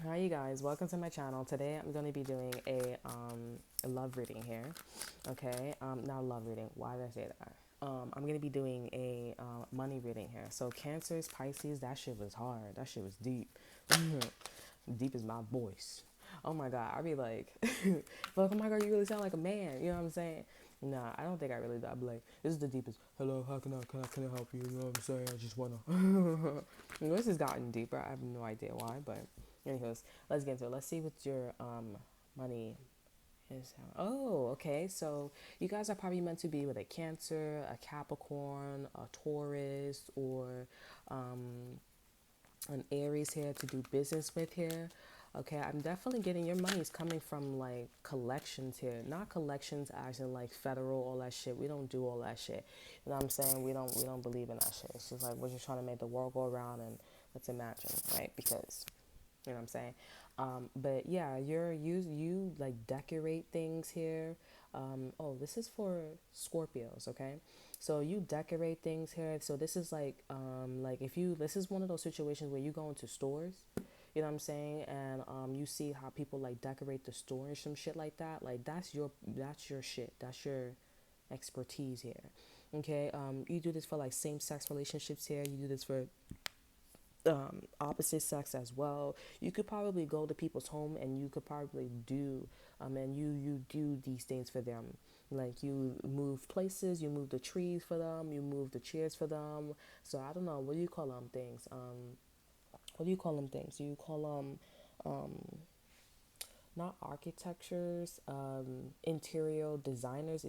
Hi you guys, welcome to my channel. Today I'm going to be doing a love reading here. Okay, not love reading. Why did I say that? I'm going to be doing a money reading here. So Cancers, Pisces, that shit was hard. That shit was deep. Deep is my voice. Oh my god, I'd be like, oh my god, you really sound like a man. You know what I'm saying? Nah, I don't think I really do. I'd be like, this is the deepest. Hello, how can I help you? You know what I'm saying? I just wanna. This has gotten deeper. I have no idea why, but anyways, let's get into it. Let's see what your money is. Oh, okay. So you guys are probably meant to be with a Cancer, a Capricorn, a Taurus, or um, an Aries here to do business with here. Okay, I'm definitely getting your money is coming from like collections here, not collections as in like federal, all that shit. We don't do all that shit. You know what I'm saying? We don't believe in that shit. It's just like we're just trying to make the world go around and let's imagine, right? Because you know what I'm saying? But yeah, you like decorate things here. Oh, this is for Scorpios, okay? So you decorate things here. So this is like if you this is one of those situations where you go into stores, you know what I'm saying, and you see how people like decorate the store and some shit like that. Like that's your shit. That's your expertise here. Okay, you do this for like same sex relationships here. You do this for opposite sex as well. You could probably go to people's home and you could probably do and you do these things for them. Like you move places, you move the trees for them, you move the chairs for them. So I don't know, what do you call them things? What do you call them things? Do you call them not architectures, interior designers.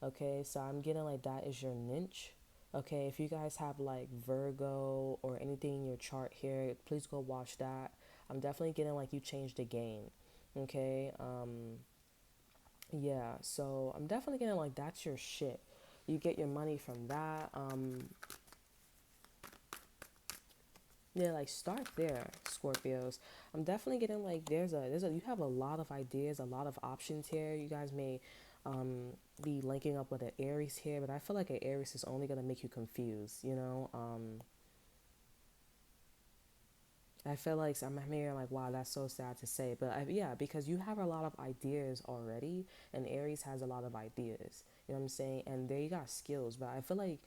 Okay, so I'm getting like that is your niche. Okay, if you guys have like Virgo or anything in your chart here, please go watch that. I'm definitely getting like you changed the game. Okay, yeah, so I'm definitely getting like that's your shit. You get your money from that. Yeah, like start there, Scorpios. I'm definitely getting like there's a you have a lot of ideas, a lot of options here. You guys may be linking up with an Aries here, but I feel like an Aries is only gonna make you confused, you know? I feel like I'm hearing like, wow, that's so sad to say, but yeah, because you have a lot of ideas already, and Aries has a lot of ideas. You know what I'm saying? And there you got skills, but I feel like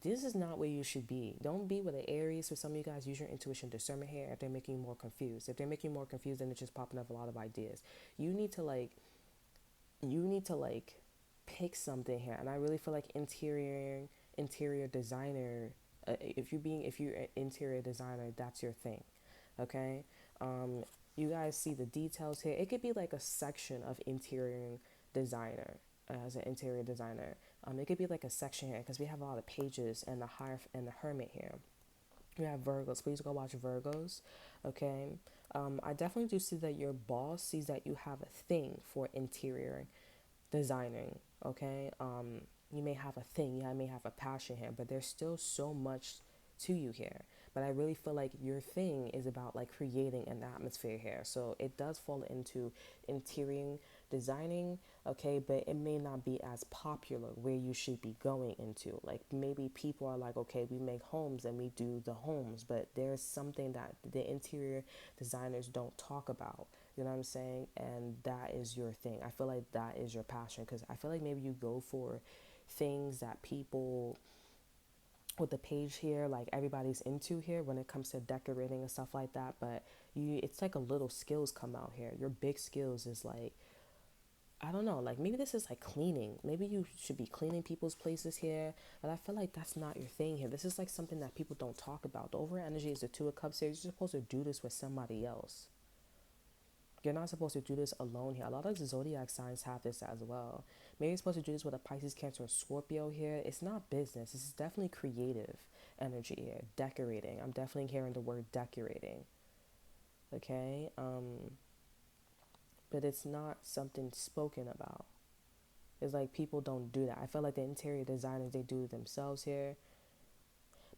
this is not where you should be. Don't be with an Aries. For some of you guys, use your intuition discernment here if they're making you more confused. If they're making you more confused, then it's just popping up a lot of ideas. You need to like, you need to like pick something here. And I really feel like interior designer. If you're an interior designer, that's your thing. Okay. Um, you guys see the details here. It could be like a section of interior designer as an interior designer. It could be like a section here because we have a lot of pages and the higher and the hermit here. We have Virgos. Please go watch Virgos. Okay. I definitely do see that your boss sees that you have a thing for interior designing. Okay. You may have a thing. Yeah, I may have a passion here, but there's still so much to you here. But I really feel like your thing is about like creating an atmosphere here. So it does fall into interior designing, okay, but it may not be as popular where you should be going into. Like maybe people are like, okay, we make homes and we do the homes, but there's something that the interior designers don't talk about. You know what I'm saying? And that is your thing. I feel like that is your passion because I feel like maybe you go for things that people with the page here like everybody's into here when it comes to decorating and stuff like that, but you it's like a little skills come out here. Your big skills is like I don't know, like maybe this is like cleaning. Maybe you should be cleaning people's places here, but I feel like that's not your thing here. This is like something that people don't talk about. The over energy is the two of cups here. You're supposed to do this with somebody else. You're not supposed to do this alone here. A lot of the zodiac signs have this as well. Maybe you're supposed to do this with a Pisces, Cancer, or Scorpio here. It's not business. This is definitely creative energy here. Decorating. I'm definitely hearing the word decorating. Okay? But it's not something spoken about. It's like people don't do that. I feel like the interior designers, they do it themselves here.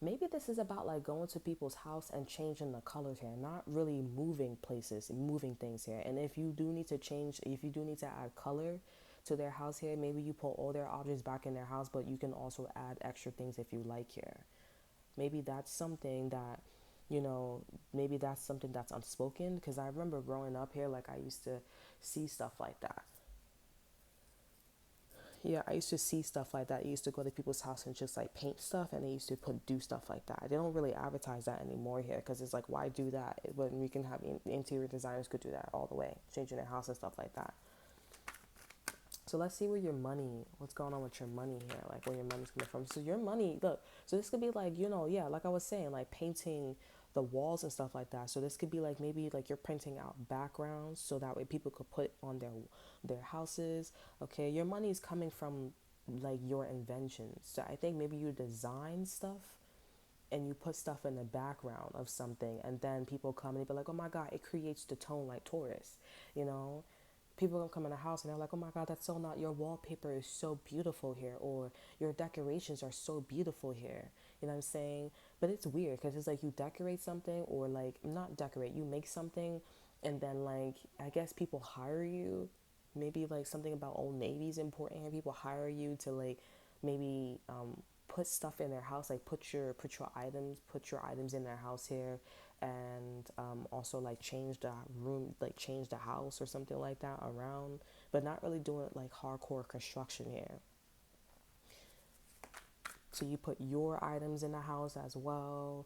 Maybe this is about like going to people's house and changing the colors here, not really moving places, moving things here. And if you do need to change, if you do need to add color to their house here, maybe you put all their objects back in their house, but you can also add extra things if you like here. Maybe that's something that you know, maybe that's something that's unspoken, because I remember growing up here, like I used to see stuff like that. Yeah, I used to see stuff like that. I used to go to people's house and just like paint stuff, and they used to do stuff like that. They don't really advertise that anymore here, because it's like, why do that when we can have interior designers could do that all the way, changing their house and stuff like that. So let's see what's going on with your money here, like where your money's coming from. So your money, look, so this could be like, yeah, like I was saying, like painting the walls and stuff like that. So this could be like, maybe like you're printing out backgrounds so that way people could put on their houses. Okay, your money is coming from like your inventions. So I think maybe you design stuff and you put stuff in the background of something, and then people come and they be like, oh my god, it creates the tone like Taurus, you know. People gonna come in the house and they're like, oh my god, that's so not, your wallpaper is so beautiful here, or your decorations are so beautiful here, you know what I'm saying. But it's weird because it's like you decorate something, or like not decorate, you make something, and then like I guess people hire you. Maybe like something about Old Navy is important here. People hire you to like maybe put stuff in their house, like put your items in their house here, and also like change the room, like change the house or something like that around, but not really doing like hardcore construction here. So you put your items in the house as well,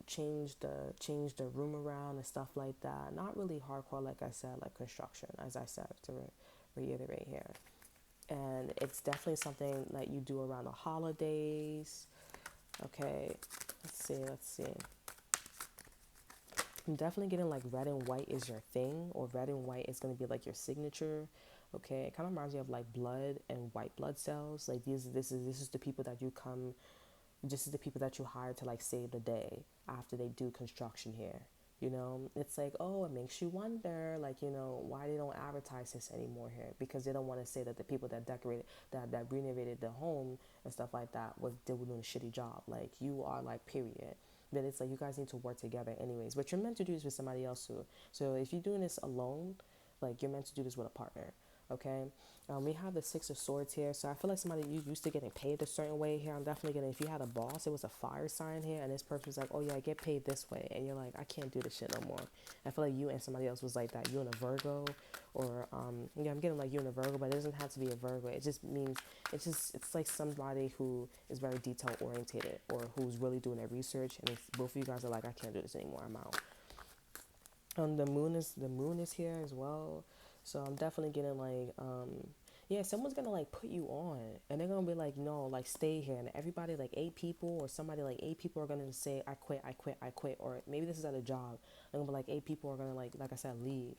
change the room around and stuff like that. Not really hardcore, like I said, like construction, as I said, to reiterate here. And it's definitely something that you do around the holidays. Okay, let's see. I'm definitely getting like red and white is your thing, or red and white is going to be like your signature. Okay, it kind of reminds me of like blood and white blood cells. Like this is the people that you come, this is the people that you hire to like save the day after they do construction here. It's like, oh, it makes you wonder, like, why they don't advertise this anymore here, because they don't want to say that the people that decorated, that renovated the home and stuff like that was doing a shitty job. Like, you are like, period. But it's like you guys need to work together anyways. But you're meant to do this with somebody else too. So if you're doing this alone, like you're meant to do this with a partner. Okay. We have the Six of Swords here. So I feel like somebody, you used to getting paid a certain way here. I'm definitely getting, if you had a boss, it was a fire sign here, and this person was like, oh yeah, I get paid this way. And you're like, I can't do this shit no more. I feel like you and somebody else was like that. You and a Virgo, or yeah, I'm getting like you and a Virgo, but it doesn't have to be a Virgo. It just means, it's like somebody who is very detail orientated, or who's really doing their research. And if both of you guys are like, I can't do this anymore, I'm out. The moon is here as well. So I'm definitely getting like, yeah, someone's gonna like put you on, and they're gonna be like, no, like stay here, and everybody, like 8 people, or somebody like 8 people are gonna say, I quit, I quit, I quit. Or maybe this is at a job, and gonna be like 8 people are gonna like I said, leave.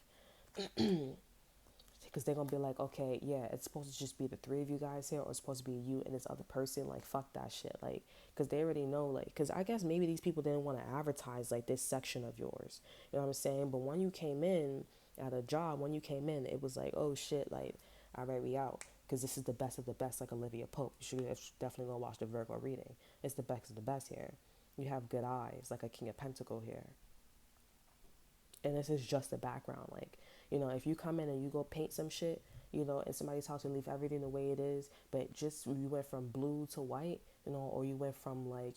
Because they're gonna be like, okay, yeah, it's supposed to just be the three of you guys here, or it's supposed to be you and this other person. Like, fuck that shit. Like, because they already know, like, because I guess maybe these people didn't want to advertise like this section of yours. You know what I'm saying? But when you came in at a job, when you came in, it was like, oh shit, like, all right, we out. Because this is the best of the best, like Olivia Pope. You should definitely go watch the Virgo reading. It's the best of the best here. You have good eyes, like a King of Pentacle here. And this is just the background. Like, if you come in and you go paint some shit, in somebody's house and leave everything the way it is, but just you went from blue to white, or you went from like,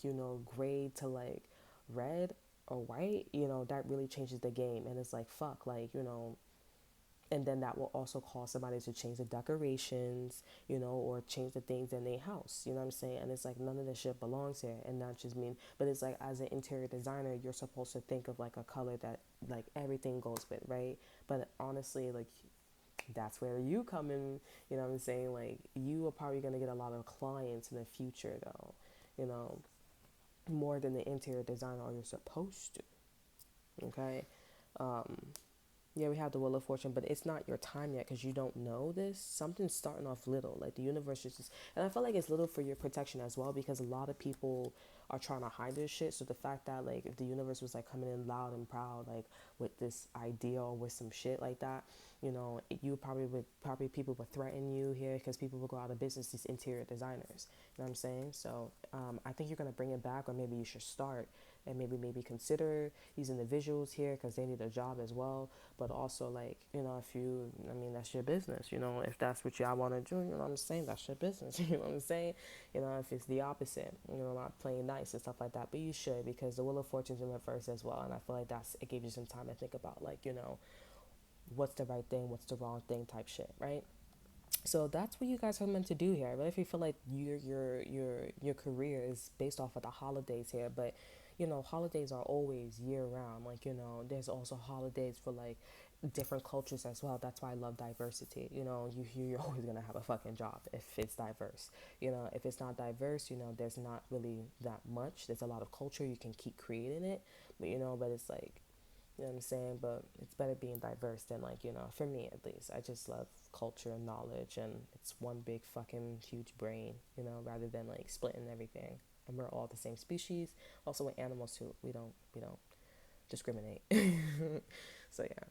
gray to like red or white, that really changes the game. And it's like, fuck, like, and then that will also cause somebody to change the decorations, or change the things in their house, you know what I'm saying? And it's like, none of this shit belongs here. And not just mean, but it's like, as an interior designer, you're supposed to think of like a color that like everything goes with, right? But honestly, like, that's where you come in, you know what I'm saying? Like, you are probably going to get a lot of clients in the future though, you know, more than the interior designer, or you're supposed to. Okay. um yeah, we have the Wheel of Fortune, but it's not your time yet, because you don't know this. Something's starting off little. Like, the universe is just, and I feel like it's little for your protection as well, because a lot of people are trying to hide this shit. So the fact that, like, if the universe was like coming in loud and proud, like with this idea or with some shit like that, you probably people would threaten you here, because people will go out of business, these interior designers. You know what I'm saying? So I think you're gonna bring it back, or maybe you should start, and maybe consider using the visuals here because they need a job as well. But also, like, if you, I mean, that's your business. If that's what y'all want to do, what I'm saying, that's your business. You know what I'm saying? If it's the opposite, not playing nice and stuff like that. But you should, because the Wheel of Fortune's in reverse as well, and I feel like it gave you some time to think about, like, what's the right thing, what's the wrong thing type shit, right? So that's what you guys are meant to do here. I really feel like your career is based off of the holidays here, but holidays are always year round. Like, there's also holidays for like different cultures as well. That's why I love diversity. You're always gonna have a fucking job if it's diverse. If it's not diverse, there's not really that much. There's a lot of culture, you can keep creating it, but it's like, you know what I'm saying? But it's better being diverse than, like, for me at least. I just love culture and knowledge, and it's one big fucking huge brain, rather than like splitting everything. And we're all the same species. Also with animals too. We don't discriminate. So yeah.